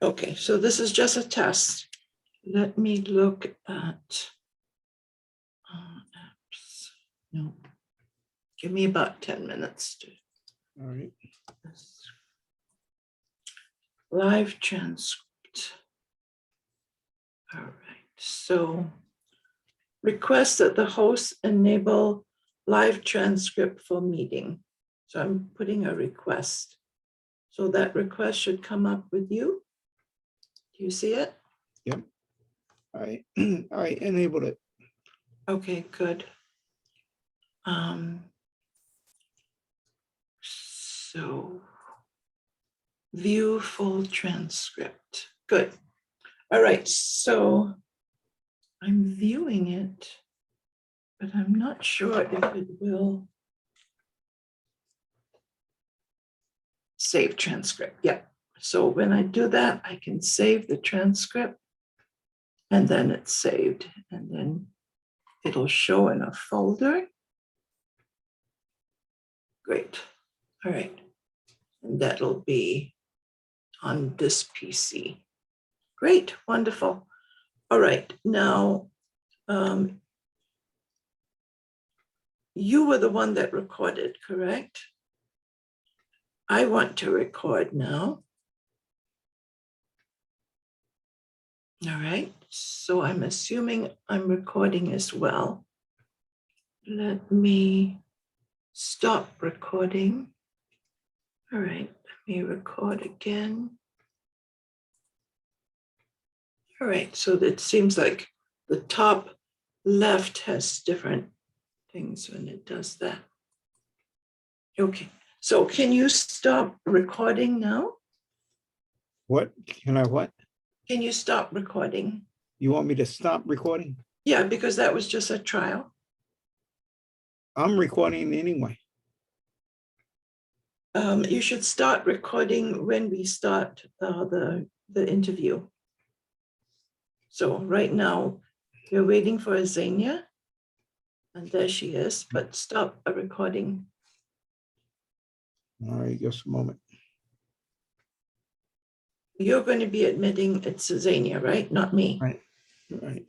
Okay, so this is just a test. Let me look at apps. No, give me about 10 minutes to All right. live transcript. All right, so request that the host enable live transcript for meeting. So I'm putting a request. So that request should come up with you. Do you see it? Yep. I enabled it. Okay, good. So view full transcript. Good. All right, so I'm viewing it, but I'm not sure if it will save transcript. Yeah. So when I do that, I can save the transcript and then it's saved and then it'll show in a folder. Great. All right. And that'll be on this PC. Great. Wonderful. All right. Now, you were the one that recorded, correct? I want to record now. All right, so I'm assuming I'm recording as well. Let me stop recording. All right, let me record again. All right, so it seems like the top left has different things when it does that. Okay, so can you stop recording now? What? Can I what? Can you stop recording? You want me to stop recording? Yeah, because that was just a trial. I'm recording anyway. You should start recording when we start the interview. So right now, you're waiting for Azania, and there she is, but stop a recording. All right, just a moment. You're going to be admitting it's Azania, right? Not me. Right, right.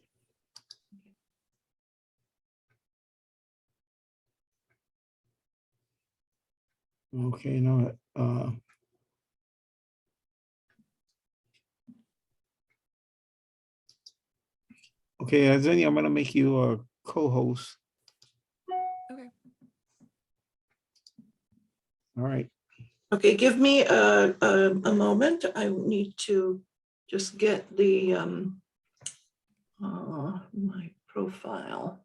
Okay, no. Okay, Azenia, I'm gonna make you a co-host. Okay. All right. Okay, give me a moment. I need to just get the my profile.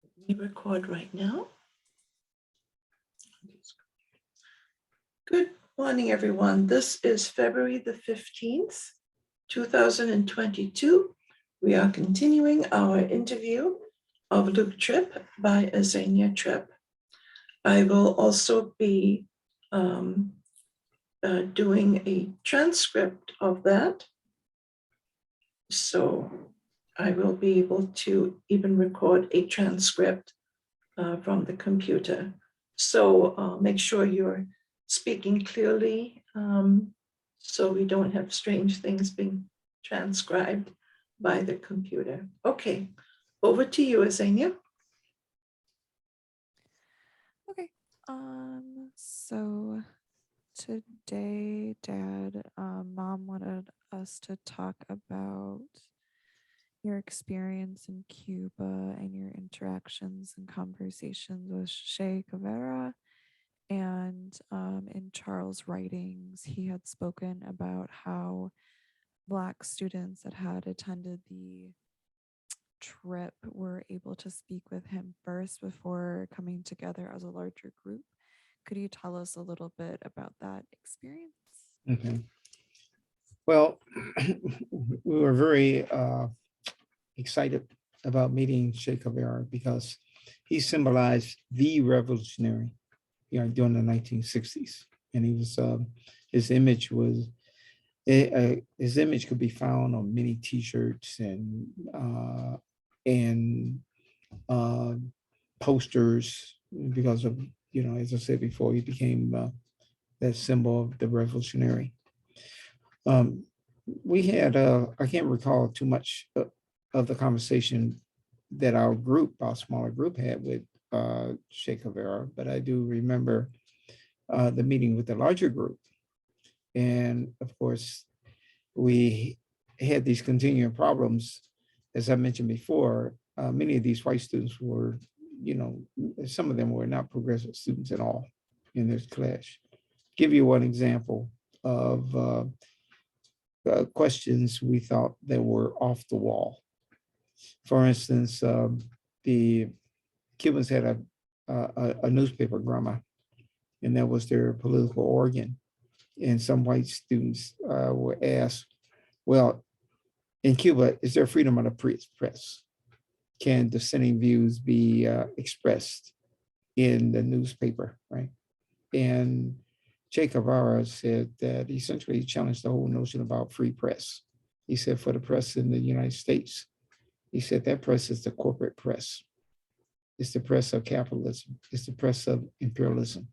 Let me record right now. Good morning, everyone. This is February the 15th, 2022. We are continuing our interview of Luke Tripp by Azania Tripp. I will also be doing a transcript of that. So I will be able to even record a transcript from the computer. So make sure you're speaking clearly so we don't have strange things being transcribed by the computer. Okay, over to you, Azania. Okay. So today, Dad, Mom wanted us to talk about your experience in Cuba and your interactions and conversations with Che Guevara. And in Charles' writings, he had spoken about how Black students that had attended the trip were able to speak with him first before coming together as a larger group. Could you tell us a little bit about that experience? Okay. Well, we were very excited about meeting Che Guevara because he symbolized the revolutionary, during the 1960s, and he was his image was his image could be found on many T-shirts and posters because of, as I said before, he became that symbol of the revolutionary. Um, we had, I can't recall too much of the conversation that our smaller group had with Che Guevara, but I do remember the meeting with the larger group. And of course, we had these continuing problems. As I mentioned before, many of these white students were, some of them were not progressive students at all in this class. Give you one example of questions we thought that were off the wall. For instance, the Cubans had a newspaper, Grama, and that was their political organ. And some white students were asked, well, in Cuba, is there freedom of the press? Can dissenting views be expressed in the newspaper, right? And Che Guevara said that essentially he challenged the whole notion about free press. He said for the press in the United States, he said that press is the corporate press. It's the press of capitalism. It's the press of imperialism.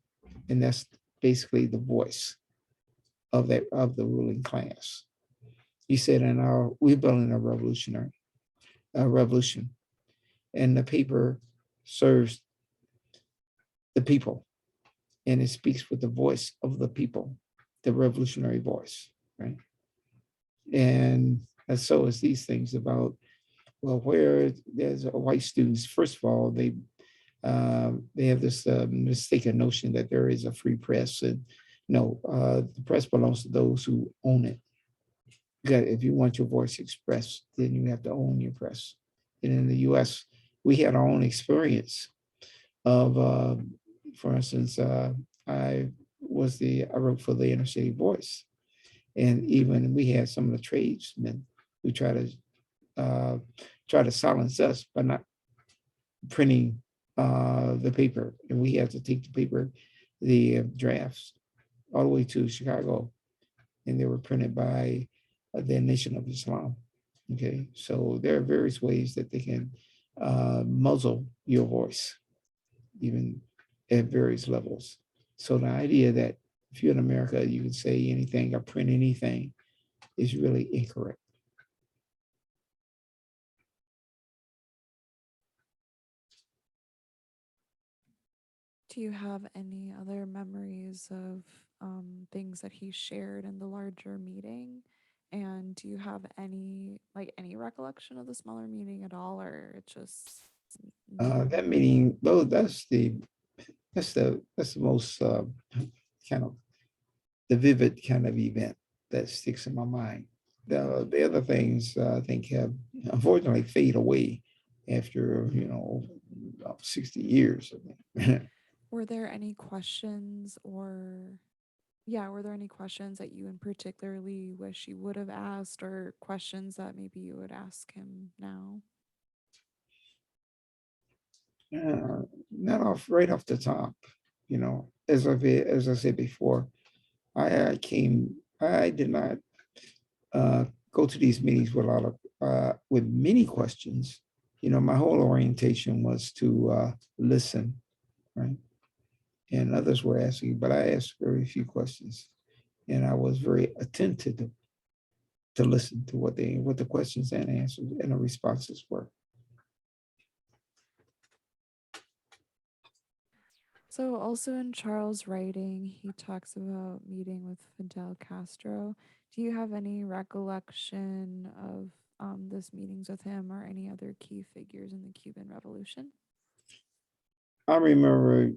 And that's basically the voice of the ruling class. He said, we're building a revolution, and the paper serves the people, and it speaks with the voice of the people, the revolutionary voice, right? And so it's these things about, well, where there's white students, first of all, they have this mistaken notion that there is a free press, and no, the press belongs to those who own it. If you want your voice expressed, then you have to own your press. And in the U.S., we had our own experience of, for instance, I wrote for the Inner City Voice, and even we had some of the tradesmen who try to silence us by not printing the paper, and we had to take the paper, the drafts, all the way to Chicago, and they were printed by the Nation of Islam. Okay, so there are various ways that they can muzzle your voice, even at various levels. So the idea that if you're in America, you can say anything or print anything is really incorrect. Do you have any other memories of things that he shared in the larger meeting? And do you have any recollection of the smaller meeting at all, or it just That meeting, though, that's the most kind of the vivid kind of event that sticks in my mind. The other things I think have unfortunately fade away after 60 years. were there any questions that you in particularly wish you would have asked, or questions that maybe you would ask him now? Not right off the top, as I said before, I did not go to these meetings with a lot of with many questions. My whole orientation was to listen, right? And others were asking, but I asked very few questions, and I was very attentive to listen to what the questions and answers and the responses were. So, also in Charles' writing, he talks about meeting with Fidel Castro. Do you have any recollection of this meetings with him or any other key figures in the Cuban Revolution? I remember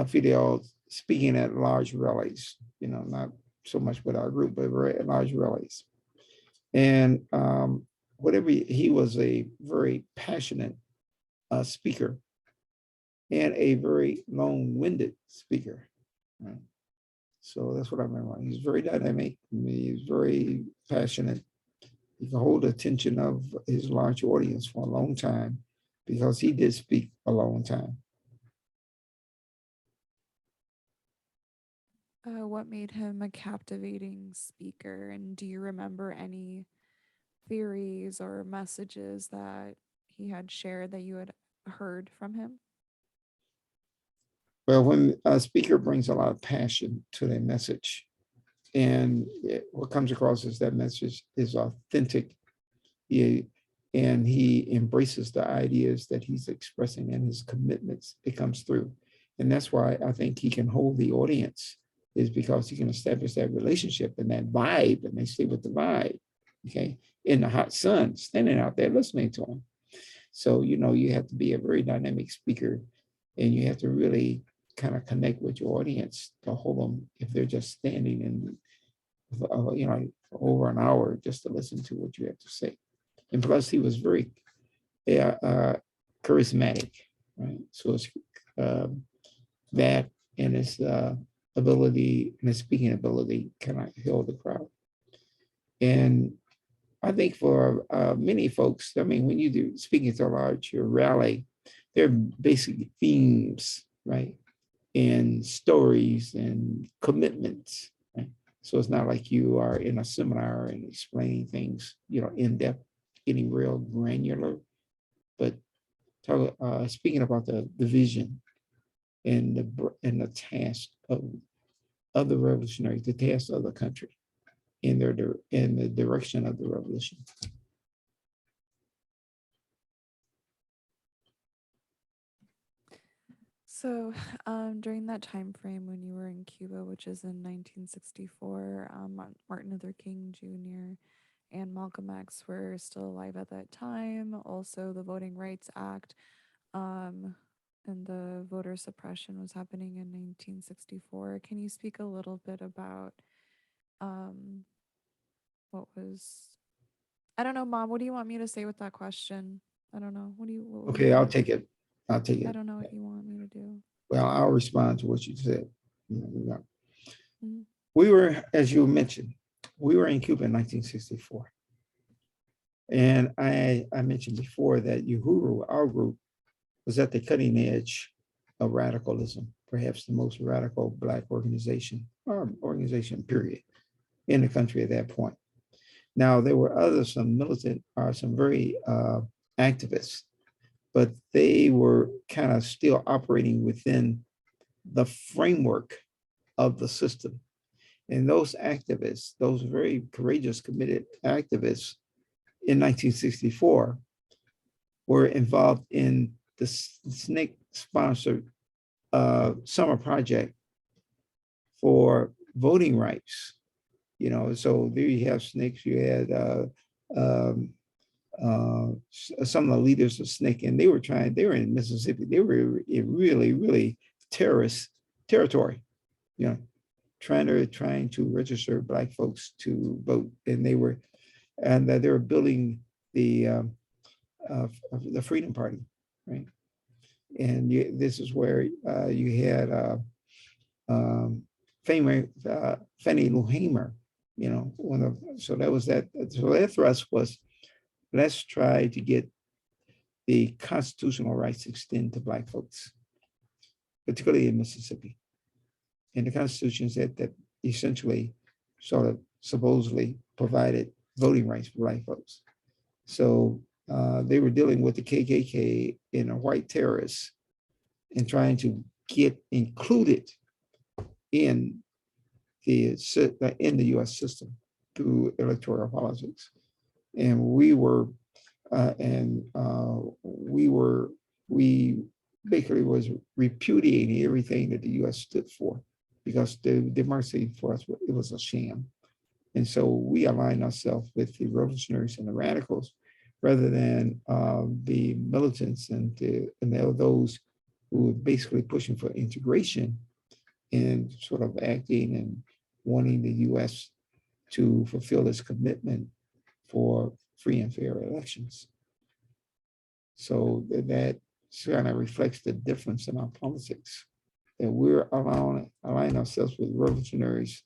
Fidel speaking at large rallies, not so much with our group, but very large rallies. And he was a very passionate speaker and a very long-winded speaker. Right? So that's what I remember. He's very dynamic. He's very passionate. He could hold the attention of his large audience for a long time because he did speak a long time. What made him a captivating speaker? And do you remember any theories or messages that he had shared that you had heard from him? Well, when a speaker brings a lot of passion to their message, and what comes across is that message is authentic, he, and he embraces the ideas that he's expressing and his commitments, it comes through. And that's why I think he can hold the audience, is because he can establish that relationship and that vibe, and they stay with the vibe, okay, in the hot sun, standing out there listening to him. So, you have to be a very dynamic speaker, and you have to really kind of connect with your audience to hold them if they're just standing in, over an hour just to listen to what you have to say. And plus, he was very charismatic, right? So it's that and his ability and his speaking ability kind of held the crowd. And I think for many folks, I mean, when you do speaking to a large rally, there are basic themes, right? And stories and commitments, right? So it's not like you are in a seminar and explaining things, in depth, getting real granular, but speaking about the vision and the task of the revolutionaries, the task of the country in the direction of the revolution. So during that time frame when you were in Cuba, which is in 1964, Martin Luther King Jr. and Malcolm X were still alive at that time. Also, the Voting Rights Act and the voter suppression was happening in 1964. Can you speak a little bit about what was, I don't know, Mom, what do you want me to say with that question? I don't know. What do you, what would you Okay, I'll want? take it. I'll take I it. don't know what you want me to do. Well, I'll respond to what you said. Mhm. We were, as you mentioned, we were in Cuba in 1964. And I mentioned before that Uhuru, our group, was at the cutting edge of radicalism, perhaps the most radical Black organization, or organization, period, in the country at that point. Now, there were others, some militant, or some very activists, but they were kind of still operating within the framework of the system. And those activists, those very courageous, committed activists in 1964 were involved in the SNCC sponsored summer project for voting rights. So there you have SNCC, you had some of the leaders of SNCC, and they were in Mississippi. They were in really, really terrorist territory, trying to register Black folks to vote. And they were building the Freedom Party, right? And this is where you had Fannie Lou Hamer, so that was that. So their thrust was, let's try to get the constitutional rights extended to Black folks, particularly in Mississippi. And the Constitution said that essentially sort of supposedly provided voting rights for Black folks. So they were dealing with the KKK and the white terrorists and trying to get included in the U.S. system through electoral politics. And we basically was repudiating everything that the U.S. stood for, because the democracy for us, it was a sham. And so we aligned ourselves with the revolutionaries and the radicals, rather than the militants and those who were basically pushing for integration and sort of acting and wanting the U.S. to fulfill its commitment for free and fair elections. So that kind of reflects the difference in our politics, that we're aligning ourselves with revolutionaries,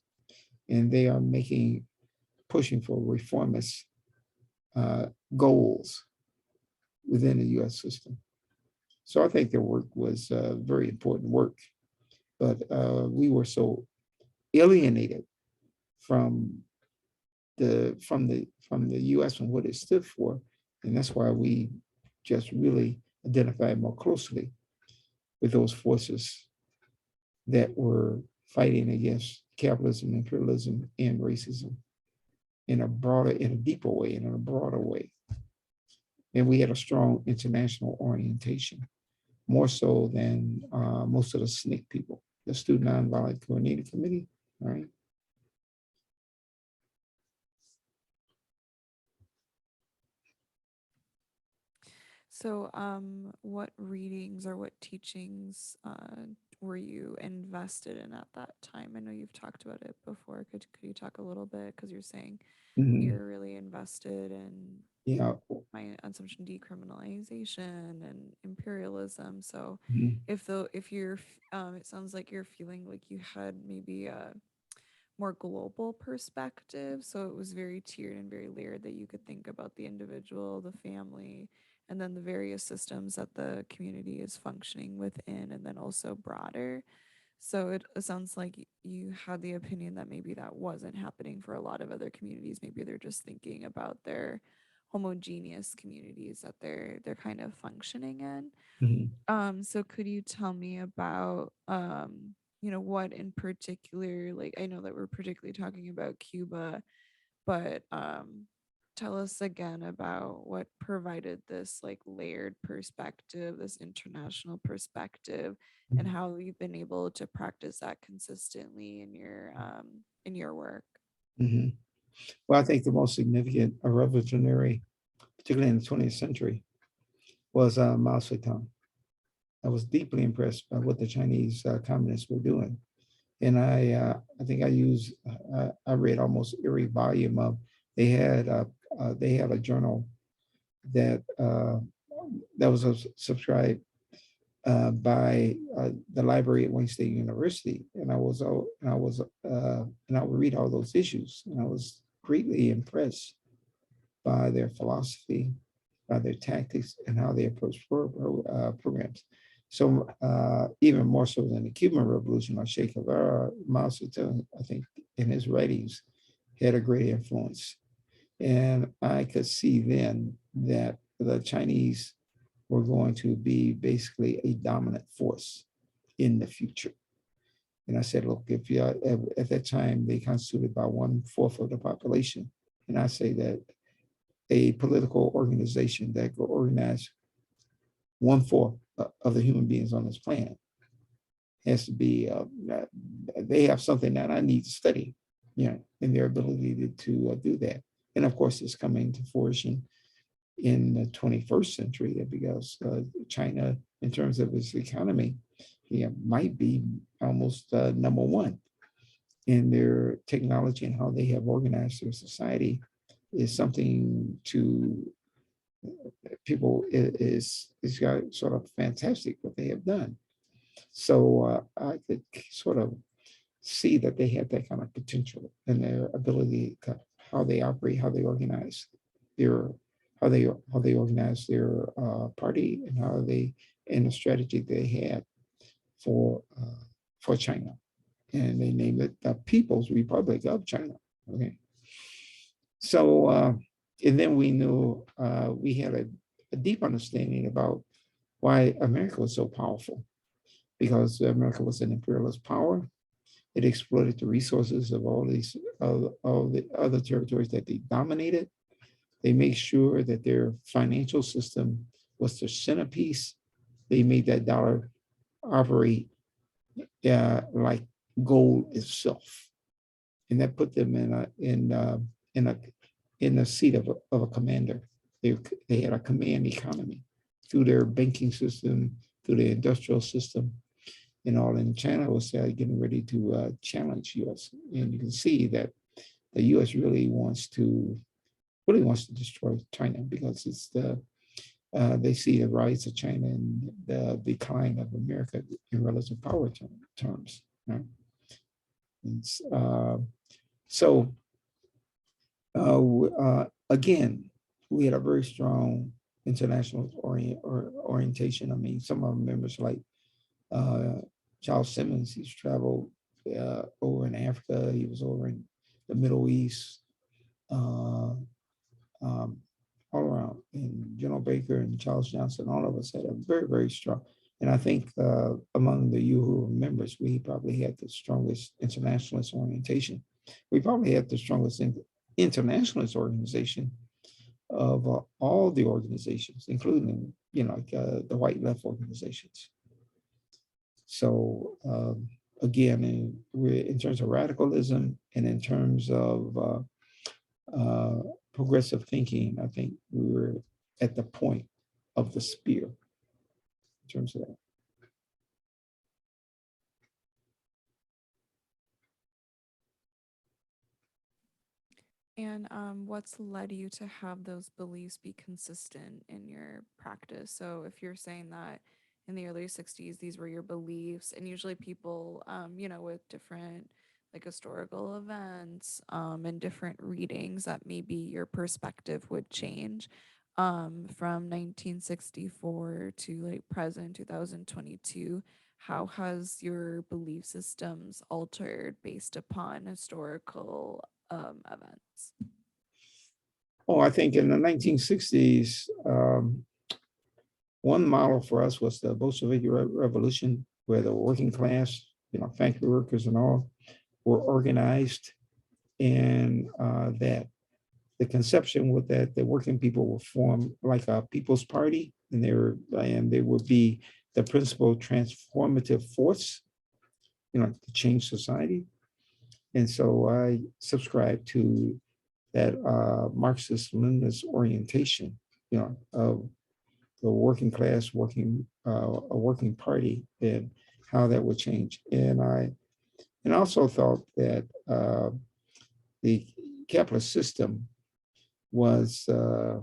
and they are pushing for reformist goals within the U.S. system. So I think their work was very important work, but we were so alienated from the U.S. and what it stood for, and that's why we just really identified more closely with those forces that were fighting against capitalism, imperialism, and racism in a broader, in a deeper way, and in a broader way. And we had a strong international orientation, more so than most of the SNCC people, the Student Nonviolent Coordinating Committee, all right? So, what readings or what teachings were you invested in at that time? I know you've talked about it before. Could you talk a little bit? Because you're saying Mhm. you're really invested in Yeah. my assumption decriminalization and imperialism. So, Mhm. if you're, it sounds like you're feeling like you had maybe a more global perspective. So it was very tiered and very layered that you could think about the individual, the family, and then the various systems that the community is functioning within, and then also broader. So it sounds like you had the opinion that maybe that wasn't happening for a lot of other communities. Maybe they're just thinking about their homogeneous communities that they're kind of functioning in. Mhm. So could you tell me about what in particular, like I know that we're particularly talking about Cuba, but tell us again about what provided this like layered perspective, this international perspective, and how you've been able to practice that consistently in your work. Mhm. Well, I think the most significant revolutionary, particularly in the 20th century, was Mao Zedong. I was deeply impressed by what the Chinese communists were doing. And I think I read almost every volume of, they had a journal that that was subscribed by the library at Wayne State University, and I would read all those issues, and I was greatly impressed by their philosophy, by their tactics, and how they approach programs. So even more so than the Cuban Revolution or Che Guevara, Mao Zedong, I think, in his writings, had a great influence. And I could see then that the Chinese were going to be basically a dominant force in the future. And I said, look, if you at that time they constituted about 1/4 of the population, and I say that a political organization that could organize 1/4 of the human beings on this planet has to be, they have something that I need to study, in their ability to do that. And of course, it's coming to fruition in the 21st century because China, in terms of its economy, might be almost number one in their technology, and how they have organized their society is something to people is got sort of fantastic what they have done. So I could sort of see that they have that kind of potential and their ability to how they operate, how they organize their how they organize their party, and how they and the strategy they had for China, and they named it the People's Republic of China. Okay, so and then we knew we had a deep understanding about why America was so powerful, because America was an imperialist power. It exploited the resources of all the other territories that they dominated. They made sure that their financial system was the centerpiece. They made that dollar operate like gold itself, and that put them in a in the seat of a commander. They had a command economy through their banking system, through the industrial system, and all. And China was getting ready to challenge U.S. And you can see that the U.S. really wants to destroy China, because it's they see the rise of China and the decline of America in relative power terms. Right? And, so again, we had a very strong international orientation. I mean, some of our members like uh, Charles Simmons, he's traveled over in Africa. He was over in the Middle East, uh, um, all around. And General Baker and Charles Johnson, all of us had a very, very strong. And I think among the you who are members, we probably had the strongest internationalist orientation. We probably had the strongest internationalist organization of all the organizations, including, like the white left organizations. So again, in terms of radicalism and in terms of progressive thinking, I think we were at the point of the spear in terms of that. And what's led you to have those beliefs be consistent in your practice? So if you're saying that in the early 60s, these were your beliefs, and usually people, with different like historical events and different readings, that maybe your perspective would change from 1964 to like present 2022. How has your belief systems altered based upon historical events? Oh, I think in the 1960s, one model for us was the Bolshevik Revolution, where the working class, factory workers and all, were organized, and that the conception was that the working people would form like a people's party, and they would be the principal transformative force, to change society. And so I subscribe to that Marxist-Leninist orientation, of the working class, a working party, and how that would change. And I also thought that the capitalist system was, I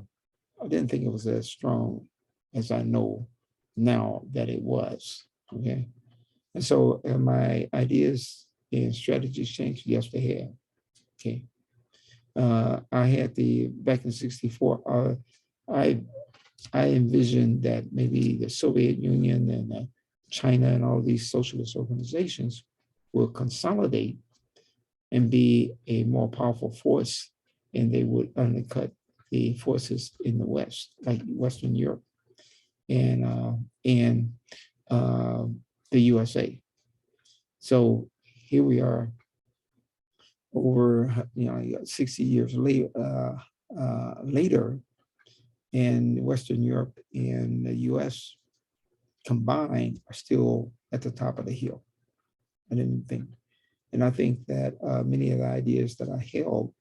didn't think it was as strong as I know now that it was. Okay. And so my ideas and strategies changed? Yes, they have. Okay. I had back in 64, I envisioned that maybe the Soviet Union and China and all these socialist organizations will consolidate and be a more powerful force, and they would undercut the forces in the West, like Western Europe and the USA. So here we are, over 60 years later, and Western Europe and the US combined are still at the top of the hill. I didn't think. And I think that many of the ideas that I held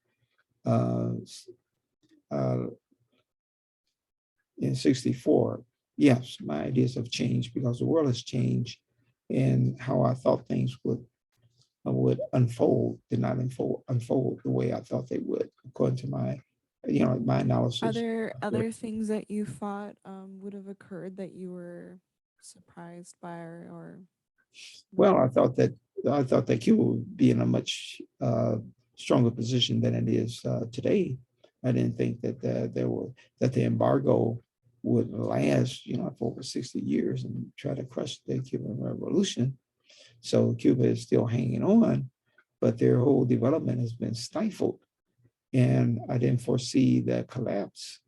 in 64, yes, my ideas have changed because the world has changed, and how I thought things would unfold did not unfold the way I thought they would, according to my analysis. Are there other things that you thought would have occurred that you were surprised by, or Well, I thought that Cuba would be in a much stronger position than it is today. I didn't think that the embargo would last, for over 60 years and try to crush the Cuban Revolution. So Cuba is still hanging on, but their whole development has been stifled. And I didn't foresee the collapse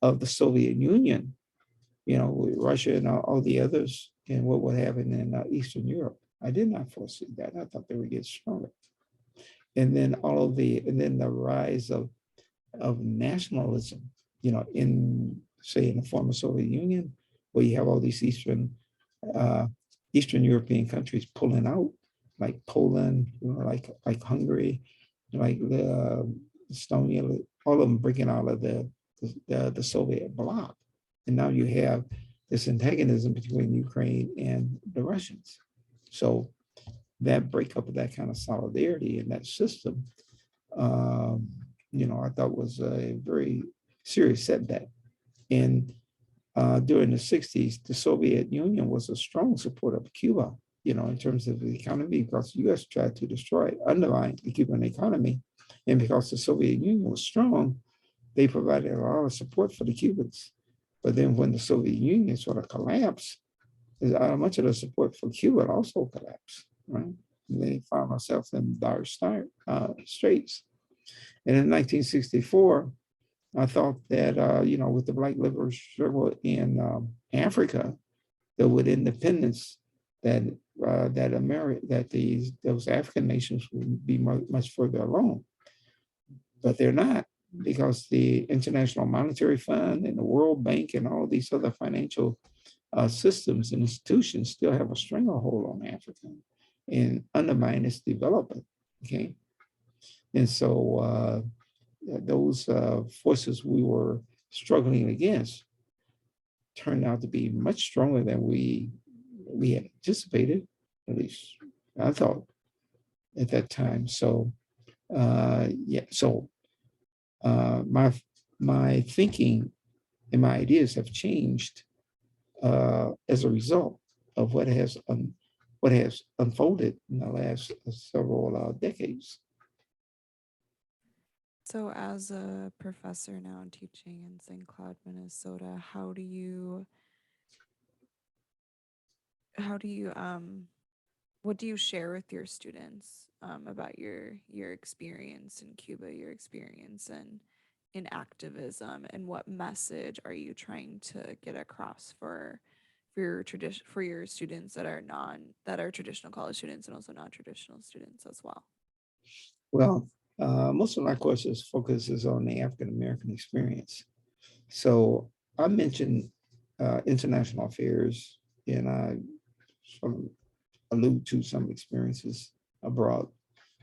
of the Soviet Union, with Russia and all the others, and what would happen in Eastern Europe. I did not foresee that. I thought they would get stronger. And then the rise of nationalism, in the former Soviet Union, where you have all these Eastern European countries pulling out, like Poland, like Hungary, like the Estonia, all of them breaking out of the Soviet bloc. And now you have this antagonism between Ukraine and the Russians. So that breakup of that kind of solidarity in that system, I thought was a very serious setback. And during the 60s, the Soviet Union was a strong supporter of Cuba, in terms of the economy, because the US tried to undermine the Cuban economy. And because the Soviet Union was strong, they provided a lot of support for the Cubans. But then when the Soviet Union sort of collapsed, much of the support for Cuba also collapsed, right? And they found themselves in dire straits. And in 1964, I thought that, with the Black liberation struggle in Africa, that with independence, that those African nations would be much further along, but they're not, because the International Monetary Fund and the World Bank and all these other financial systems and institutions still have a stranglehold on Africa and undermine its development. Okay, and so those forces we were struggling against turned out to be much stronger than we had anticipated, at least I thought at that time. So my thinking and my ideas have changed as a result of what has unfolded in the last several decades. So as a professor now teaching in St. Cloud, Minnesota, how do you what do you share with your students about your experience in Cuba, your experience in activism, and what message are you trying to get across for your students that are traditional college students and also non-traditional students as well? Well, most of my courses focuses on the African American experience. So I mentioned international affairs, and I sort of allude to some experiences abroad.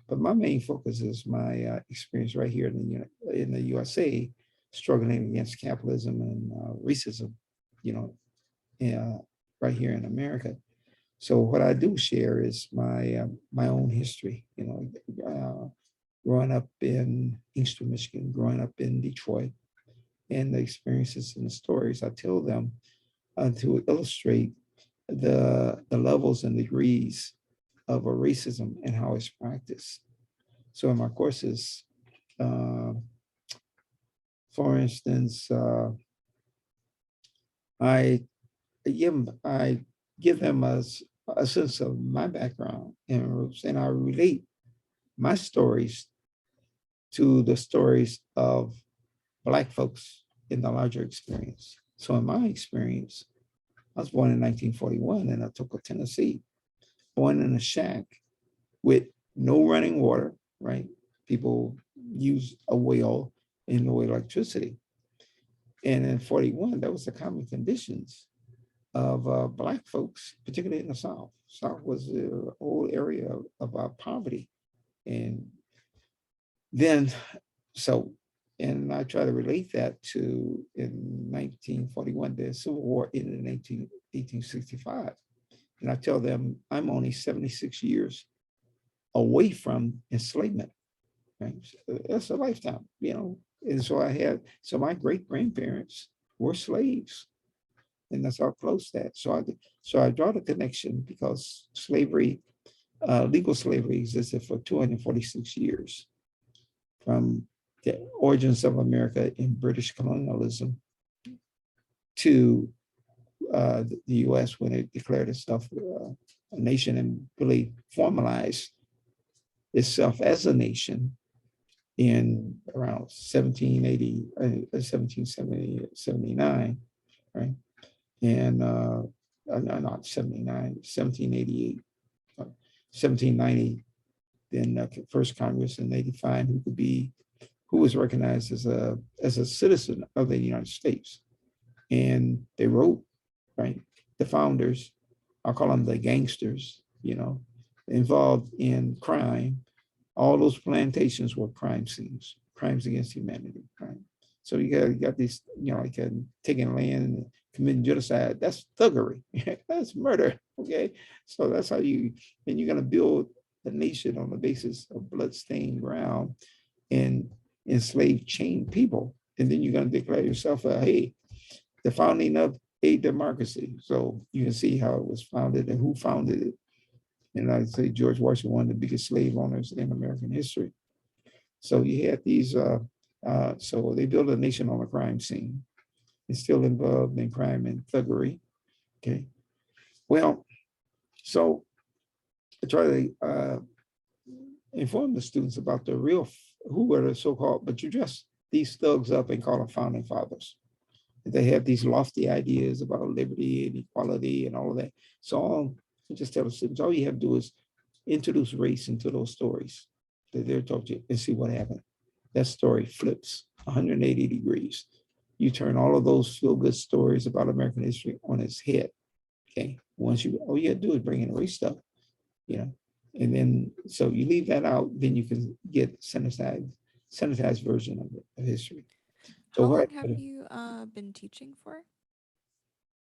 But my main focus is my experience right here in the USA, struggling against capitalism and racism, right here in America. So what I do share is my own history, growing up in Inkster, Michigan, growing up in Detroit, and the experiences and the stories I tell them to illustrate the levels and degrees of a racism and how it's practiced. So in my courses, for instance, I give them a sense of my background and roots, and I relate my stories to the stories of Black folks in the larger experience. So in my experience, I was born in 1941 in Atoka, Tennessee, born in a shack with no running water, right? People use a well and no electricity. And in 41, that was the common conditions of Black folks, particularly in the South. South was the whole area of poverty. And then, and I try to relate that to in 1941, the Civil War ended in 1865. And I tell them I'm only 76 years away from enslavement, right? That's a lifetime, And so my great grandparents were slaves, and that's how close that. So I draw the connection because slavery, legal slavery existed for 246 years, from the origins of America in British colonialism to the U.S. when it declared itself a nation and really formalized itself as a nation in around 79, right? And not 79, 1788, 1790, then the first Congress, and they defined who was recognized as a citizen of the United States. And they wrote, right, the founders, I'll call them the gangsters, involved in crime. All those plantations were crime scenes, crimes against humanity, right? So you got these, like taking land and committing genocide. That's thuggery. That's murder. Okay, so that's how you're going to build the nation on the basis of bloodstained ground and enslaved, chained people, and then you're going to declare yourself the founding of a democracy. So you can see how it was founded and who founded it. And I'd say George Washington, one of the biggest slave owners in American history. So you had these, so they built a nation on a crime scene. It's still involved in crime and thuggery. Okay. Well, so I try to inform the students about who were the so-called, but you dress these thugs up and call them founding fathers. They have these lofty ideas about liberty and equality and all of that. So I just tell the students, all you have to do is introduce race into those stories that they're taught you and see what happens. That story flips 180 degrees. You turn all of those feel-good stories about American history on its head. Okay. Once you, all you have to do is bring in race stuff, you know, and then so you leave that out, then you can get sanitized version of history. So How long what have you been teaching for?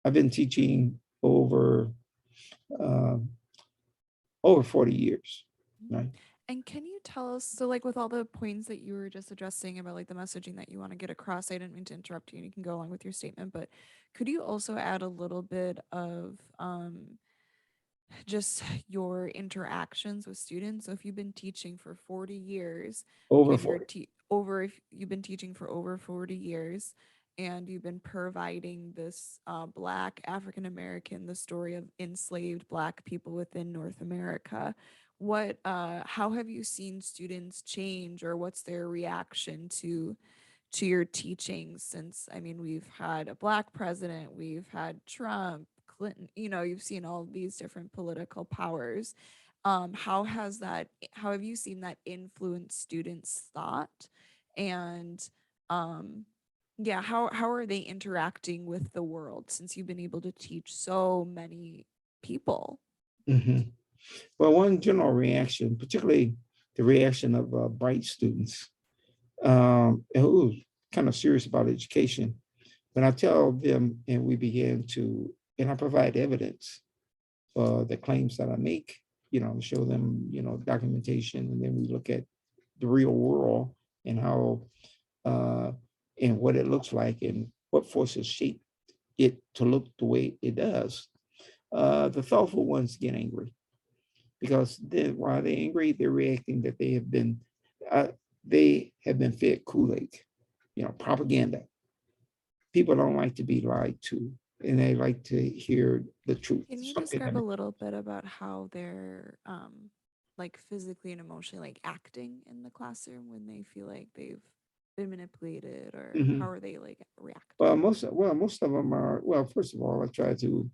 I've been teaching uh, over 40 years, right? And can you tell us, so like with all the points that you were just addressing about like the messaging that you want to get across, I didn't mean to interrupt you and you can go along with your statement, but could you also add a little bit of just your interactions with students? So if you've been teaching for 40 years Over and you're 40. if you've been teaching for over 40 years and you've been providing this Black African American, the story of enslaved Black people within North America, what how have you seen students change, or what's their reaction to your teachings? Since, I mean, we've had a Black president, we've had Trump, Clinton, you know, you've seen all these different political powers. How has that, how have you seen that influence students' thought? And um, yeah, how are they interacting with the world since you've been able to teach so many people? Mhm. Well, one general reaction, particularly the reaction of bright students who are kind of serious about education, when I tell them and we begin to, and I provide evidence for the claims that I make, you know, show them, you know, documentation, and then we look at the real world and how uh, and what it looks like and what forces shape it to look the way it does. The thoughtful ones get angry because then why are they angry? They're reacting that uh, they have been fed Kool-Aid, you know, propaganda. People don't like to be lied to, and they like to hear the truth. Can you Something describe that a little bit about how they're like physically and emotionally like acting in the classroom when they feel like they've been manipulated, or how Mhm. are they like reacting? Most of them are, well, first of all, I try to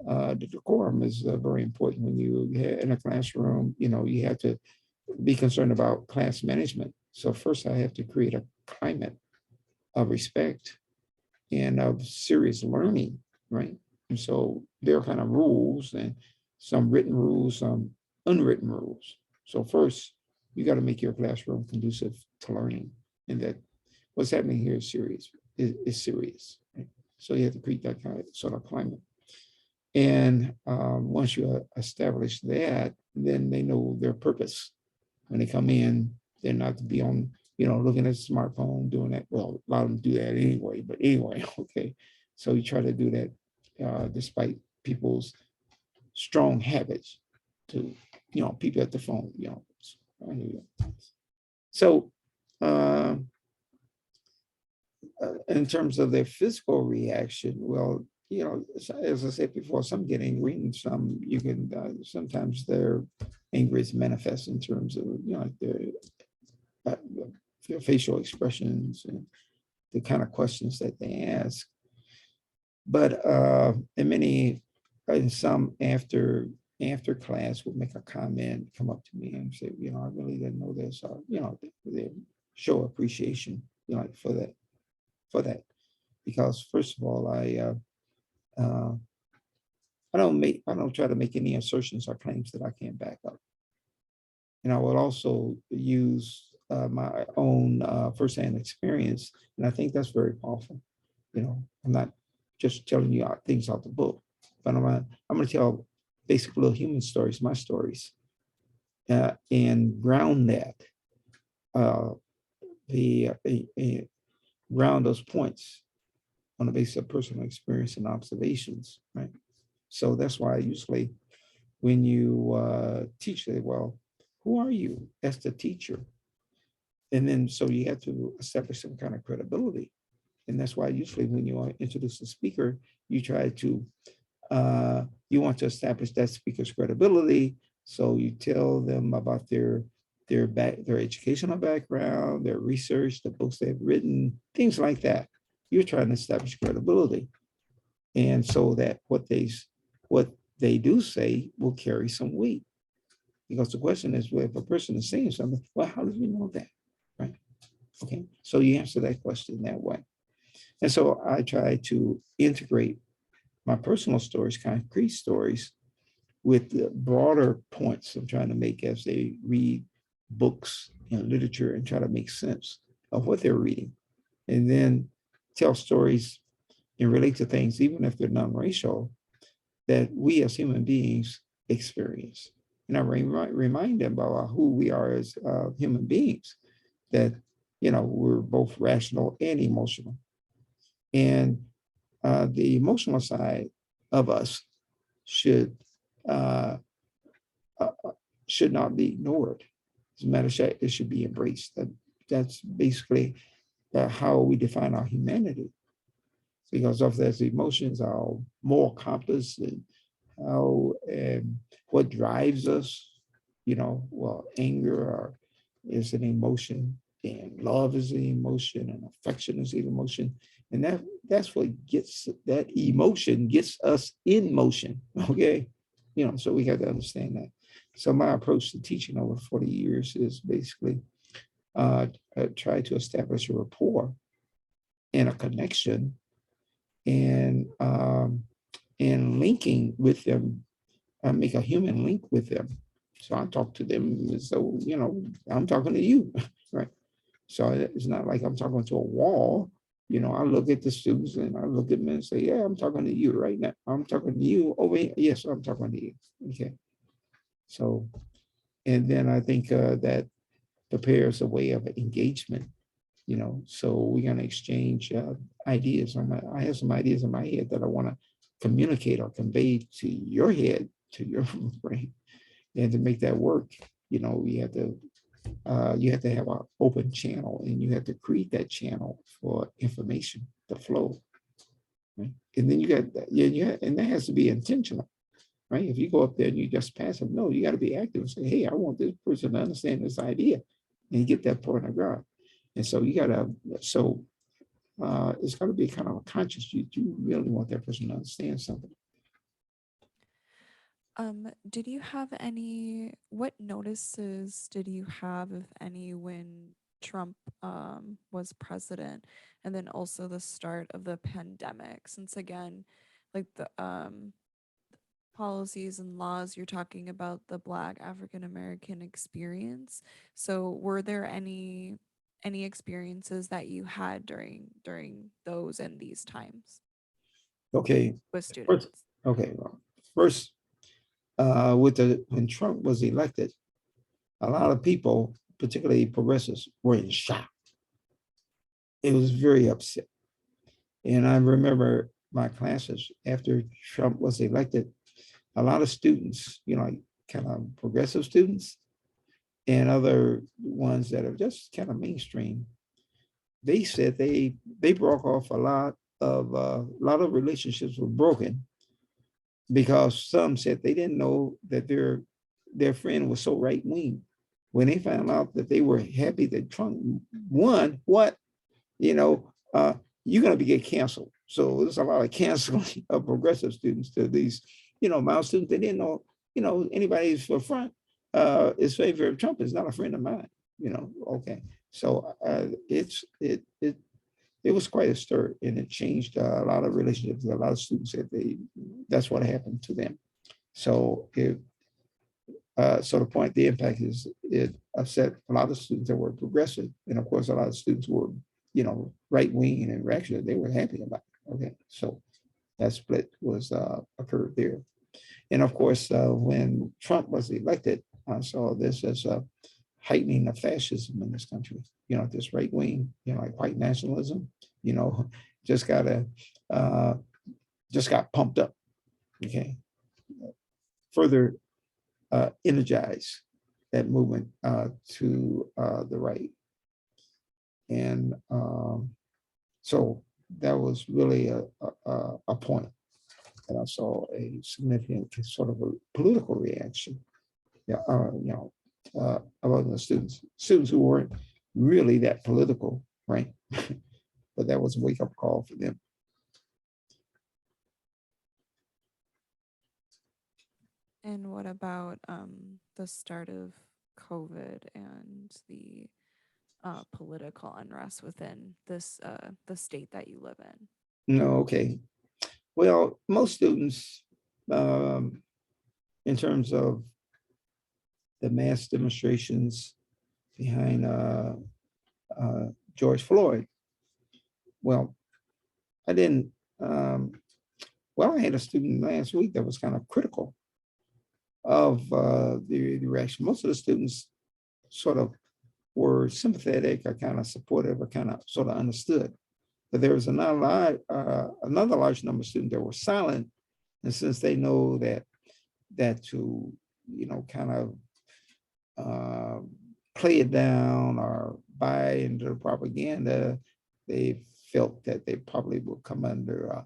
the decorum is very important when you in a classroom. You know, you have to be concerned about class management. So first I have to create a climate of respect and of serious learning, right? And so there are kind of rules, and some written rules, some unwritten rules. So first, you got to make your classroom conducive to learning, and that what's happening here is serious, is serious. Right? So you have to create that kind of sort of climate. And once you establish that, then they know their purpose. When they come in, they're not to be on, you know, looking at a smartphone, doing that. Well, a lot of them do that anyway, but anyway, okay. So you try to do that despite people's strong habits to, you know, people at the phone, you know. So uh, in terms of their physical reaction, well, you know, as I said before, some get angry and some you can, sometimes their anger is manifest in terms of, you know, uh, their facial expressions and the kind of questions that they ask. But in some after class will make a comment, come up to me and say, you know, I really didn't know this, or, you know, they show appreciation, you know, for that. Because first of all, uh, I don't try to make any assertions or claims that I can't back up. And I will also use my own firsthand experience, and I think that's very powerful. You know, I'm not just telling you things out the book, but I'm going to tell basic little human stories, my stories, and ground that uh, ground those points on the basis of personal experience and observations, right? So that's why usually when you teach, they, well, who are you as the teacher? And then so you have to establish some kind of credibility. And that's why usually when you introduce a speaker, you try to, you want to establish that speaker's credibility. So you tell them about their educational background, their research, the books they've written, things like that. you're trying to establish credibility. And so that what they do say will carry some weight. Because the question is, well, if a person is saying something, well, how do you know that? Right. Okay. So you answer that question that way. And so I try to integrate my personal stories, concrete stories, with the broader points I'm trying to make as they read books and literature and try to make sense of what they're reading. And then tell stories and relate to things, even if they're non-racial, that we as human beings experience. And I remind them about who we are as human beings, that, we're both rational and emotional. And the emotional side of us should uh, should not be ignored. As a matter of fact, it should be embraced. That's basically how we define our humanity. Because of those emotions, our moral compass, and how and what drives us, well, anger is an emotion, and love is an emotion, and affection is an emotion. And that's what gets that emotion gets us in motion. Okay. So we got to understand that. So my approach to teaching over 40 years is basically try to establish a rapport and a connection, and linking with them, make a human link with them. So I talk to them. So, I'm talking to you, right? So it's not like I'm talking to a wall. I look at the students and I look at them and say, yeah, I'm talking to you right now. I'm talking to you over here. Yes, I'm talking to you. Okay. So, and then I think that prepares a way of engagement, so we're going to exchange ideas. I have some ideas in my head that I want to communicate or convey to your head, to your brain. And to make that work, you have to have an open channel, and you have to create that channel for information to flow. Right? And then you got that, and that has to be intentional, right? If you go up there and you just pass them, no, you got to be active and say, hey, I want this person to understand this idea and get that point across. And so you got to, it's got to be kind of a conscious, you really want that person to understand something. Did you have what notices did you have, if any, when Trump was president, and then also the start of the pandemic? Since again, like the policies and laws, you're talking about the Black African American experience. So were there any experiences that you had during those and these times Okay. with First, students? okay. Well, first, when Trump was elected, a lot of people, particularly progressives, were in shock. It was very upset. And I remember my classes after Trump was elected, a lot of students, like kind of progressive students and other ones that are just kind of mainstream, they said they broke off a lot of relationships were broken, because some said they didn't know that their friend was so right wing. When they found out that they were happy that Trump won, you're going to get canceled. So there's a lot of canceling of progressive students to these, mild students. They didn't know, anybody's for front is favor of Trump is not a friend of mine. Okay. So it was quite a stir, and it changed a lot of relationships. A lot of students said that's what happened to them. So the impact is it upset a lot of students that were progressive, and of course a lot of students were, right wing, and actually they were happy about it. Okay, so that split was occurred there, and of course when Trump was elected, I saw this as a heightening of fascism in this country. This right wing, like white nationalism, just got pumped up. Okay, further energize that movement to the right. And so that was really a point. And I saw a significant sort of a political reaction, among the students who weren't really that political, right? but that was a wake up call for them. And what about the start of COVID and the political unrest within this the state that you live in? No, okay. Well, most students, in terms of the mass demonstrations behind George Floyd, well, I didn't, well, I had a student last week that was kind of critical of the reaction. Most of the students sort of were sympathetic or kind of supportive or kind of sort of understood. But there was another large number of students that were silent. And since they know that to, kind of play it down or buy into the propaganda, they felt that they probably would come under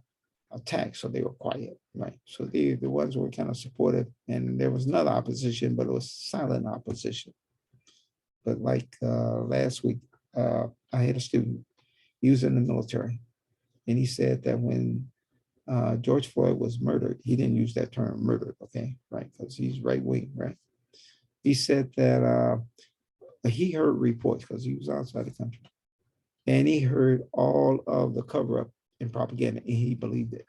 attack, so they were quiet, right? So the ones who were kind of supportive, and there was another opposition, but it was silent opposition. But like last week, I had a student, he was in the military, and he said that when George Floyd was murdered, he didn't use that term murdered, okay, right? Because he's right wing, right? He said that he heard reports because he was outside the country, and he heard all of the cover up and propaganda, and he believed it.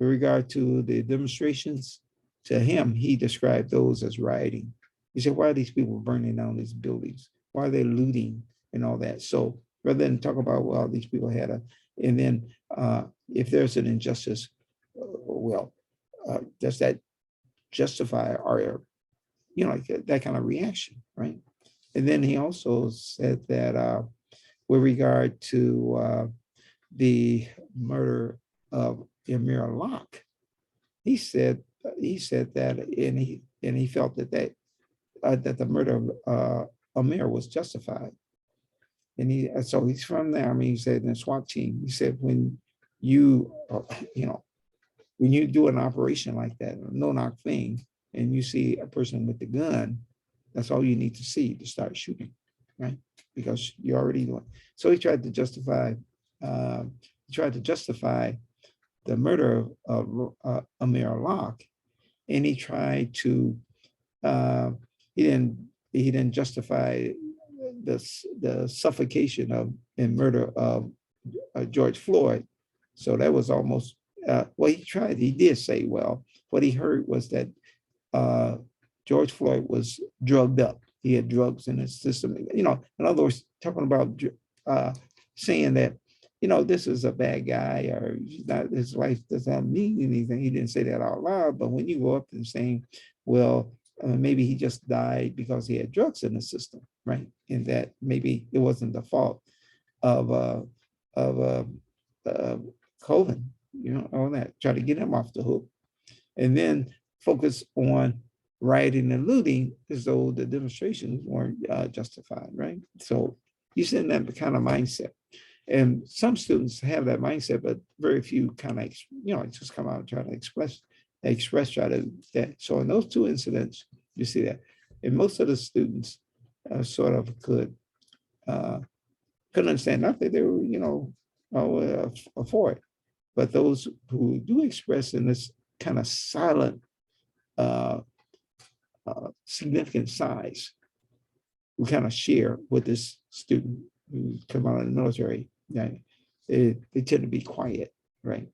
With regard to the demonstrations, to him, he described those as rioting. He said, why are these people burning down these buildings? Why are they looting and all that? So rather than talk about, well, these people had and then if there's an injustice, does that justify our, like that kind of reaction, right? And then he also said that with regard to the murder of Amir Locke, he said that, and he felt that that the murder of Amir was justified. And so he's from there. I mean, he said in the SWAT team, he said when you when you do an operation like that, a no-knock thing, and you see a person with the gun, that's all you need to see to start shooting, right? Because you're already doing. So he tried to justify the murder of Amir Locke, and he tried to he didn't justify the suffocation of and murder of George Floyd. So that was almost well, he did say, well, what he heard was that George Floyd was drugged up. He had drugs in his system. In other words, talking about saying that, this is a bad guy or his life doesn't mean anything. He didn't say that out loud, but when you go up and saying, well, maybe he just died because he had drugs in the system, right? And that maybe it wasn't the fault of COVID, all that. Try to get him off the hook, and then focus on rioting and looting as though the demonstrations weren't justified, right? So he's in that kind of mindset. And some students have that mindset, but very few kind of, just come out and try to express try to that. So in those two incidents, you see that. And most of the students sort of couldn't understand nothing. They were, for it. But those who do express in this kind of silent, significant size, we kind of share with this student who come out of the military. Right? They tend to be quiet, right?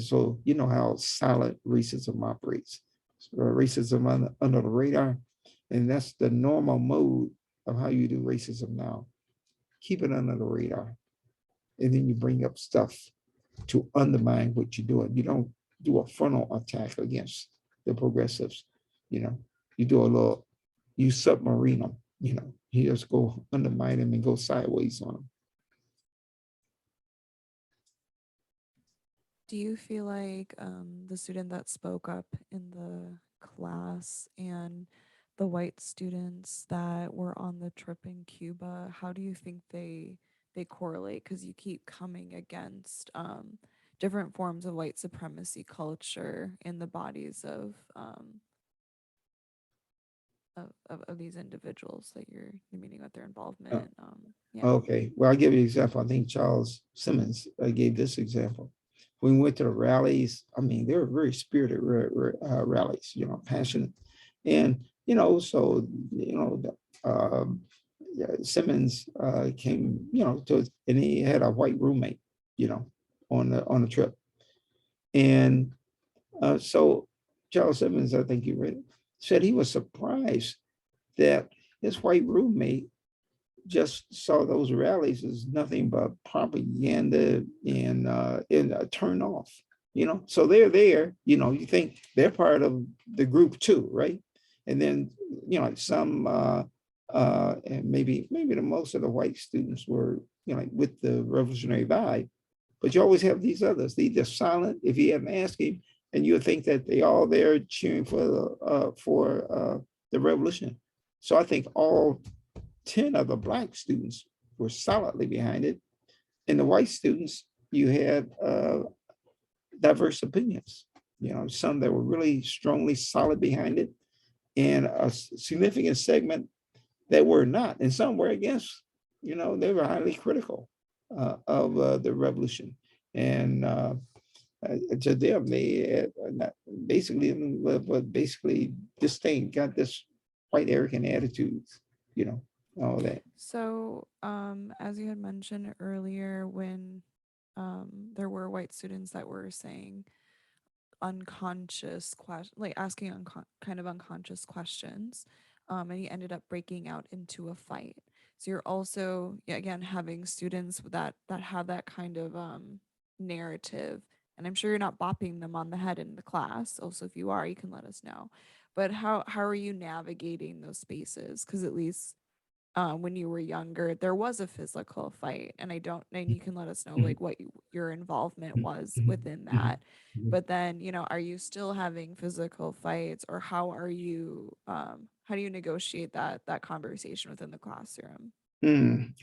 So you know how silent racism operates. So racism under the radar, and that's the normal mode of how you do racism now. Keep it under the radar, and then you bring up stuff to undermine what you're doing. You don't do a frontal attack against the progressives. You do you submarine them. You just go undermine them and go sideways on them. Do you feel like the student that spoke up in the class and the white students that were on the trip in Cuba, how do you think they correlate? Because you keep coming against different forms of white supremacy culture in the bodies of these individuals that you're meeting with, their involvement. Yeah. Okay, well, I'll give you an example. I think Charles Simmons gave this example. When we went to the rallies, I mean, they were very spirited rallies, passionate. And, so, yeah, Simmons came, and he had a white roommate, on the trip. And so Charles Simmons, I think you read it, said he was surprised that his white roommate just saw those rallies as nothing but propaganda and a turn off, So they're there, you think they're part of the group too, right? And then, some and maybe the most of the white students were, like with the revolutionary vibe, but you always have these others. They just silent if you haven't asked him, and you think that they all there cheering for the revolution. So I think all 10 of the Black students were solidly behind it. And the white students, you had diverse opinions, some that were really strongly solid behind it, and a significant segment that were not, and some were against, they were highly critical of the revolution. And to them, they had basically this thing got this white arrogant attitudes, all that. So, as you had mentioned earlier, when there were white students that were saying unconscious question, like asking kind of unconscious questions, and he ended up breaking out into a fight. So you're also, yeah, again, having students that have that kind of narrative, and I'm sure you're not bopping them on the head in the class. Also, if you are, you can let us know. But how are you navigating those spaces? Because at least when you were younger, there was a physical fight, and and you can let us know like what your involvement was within that. But then, are you still having physical fights, or how do you negotiate that conversation within the classroom?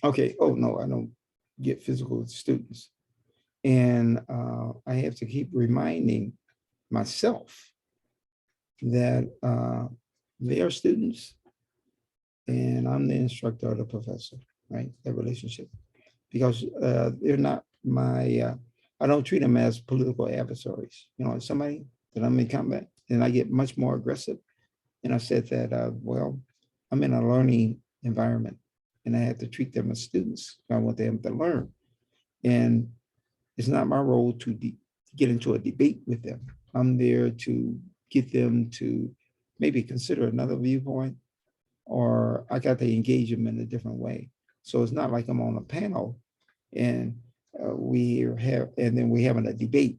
Okay. Oh no, I don't get physical with students, and I have to keep reminding myself that they are students, and I'm the instructor or the professor, right? That relationship, because they're not I don't treat them as political adversaries. Somebody that I'm in combat, and I get much more aggressive. And I said that, well, I'm in a learning environment, and I have to treat them as students. I want them to learn. And it's not my role to get into a debate with them. I'm there to get them to maybe consider another viewpoint, or I got to engage them in a different way. So it's not like I'm on a panel and we're having a debate,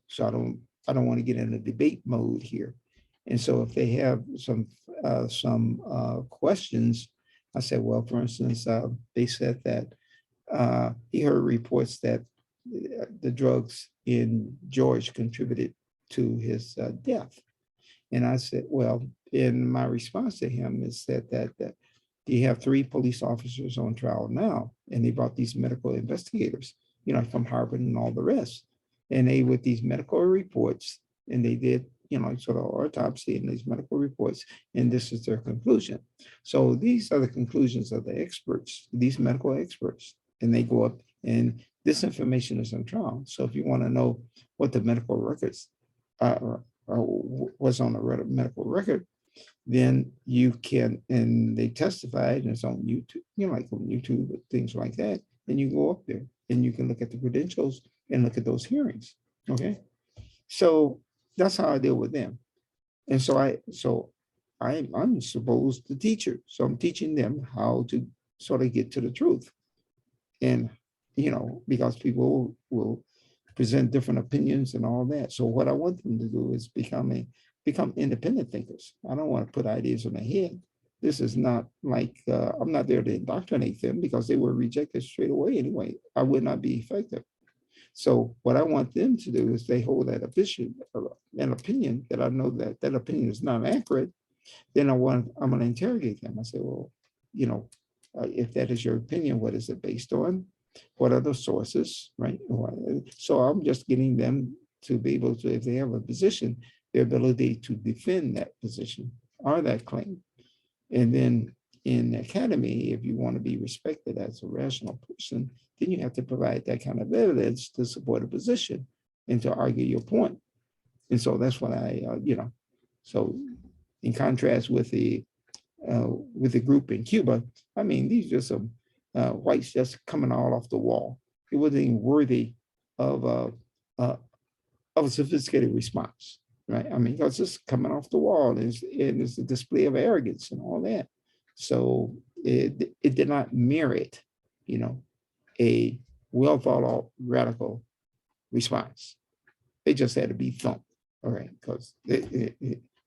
So I don't want to get in a debate mode here. And so if they have some questions, I said, well, for instance, they said that he heard reports that the drugs in George contributed to his death. And I said, well, in my response to him is that you have 3 police officers on trial now, and they brought these medical investigators, from Harvard and all the rest. And they, with these medical reports, and they did, sort of autopsy in these medical reports, and this is their conclusion. So these are the conclusions of the experts, these medical experts, and they go up, and this information is on trial. So if you want to know what the medical records was on the medical record, then you can, and they testified, and it's on YouTube, like on YouTube, things like that. And you go up there and you can look at the credentials and look at those hearings. Okay. So that's how I deal with them. And so I'm supposed to teacher. So I'm teaching them how to sort of get to the truth. And, because people will present different opinions and all that. So what I want them to do is become independent thinkers. I don't want to put ideas in their head. This is not like, I'm not there to indoctrinate them, because they were rejected straight away anyway. I would not be effective. So what I want them to do is they hold that an opinion that I know that opinion is not accurate. Then I'm going to interrogate them. I say, well, if that is your opinion, what is it based on? What are the sources, right? So I'm just getting them to be able to, if they have a position, their ability to defend that position are that claim. And then in the academy, if you want to be respected as a rational person, then you have to provide that kind of evidence to support a position and to argue your point. And so that's what so in contrast with the group in Cuba, I mean, these are some whites just coming all off the wall. It wasn't even worthy of a sophisticated response, right? I mean, because it's coming off the wall and it's a display of arrogance and all that. So it did not merit, a well thought out radical response. They just had to be thumped, all right? Because any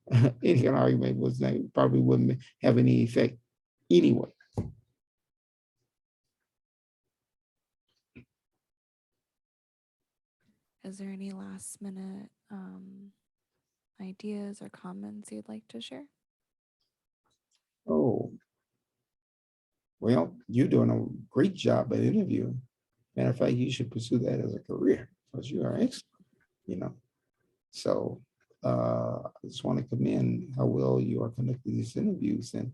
kind of argument was probably wouldn't have any effect anyway. Is there any last minute ideas or comments you'd like to share? Oh, well, you're doing a great job at interviewing. Matter of fact, you should pursue that as a career because you are excellent, So I just want to commend how well you are conducting these interviews, and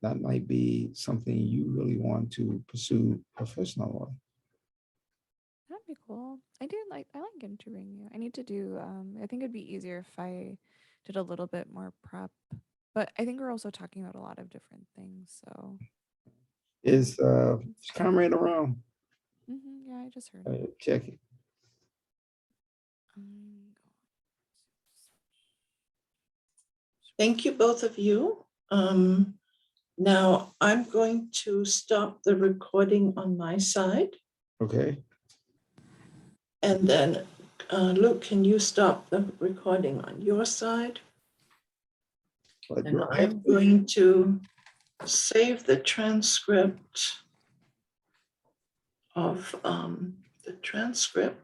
that might be something you really want to pursue professionally. That'd be cool. I like interviewing you. I need to do I think it'd be easier if I did a little bit more prep. But I think we're also talking about a lot of different things. So Is Comrade around? yeah, I just heard. Check it. Thank you, both of you. Now I'm going to stop the recording on my side. Okay. And then Luke, can you stop the recording on your side? And I'm going to save the transcript of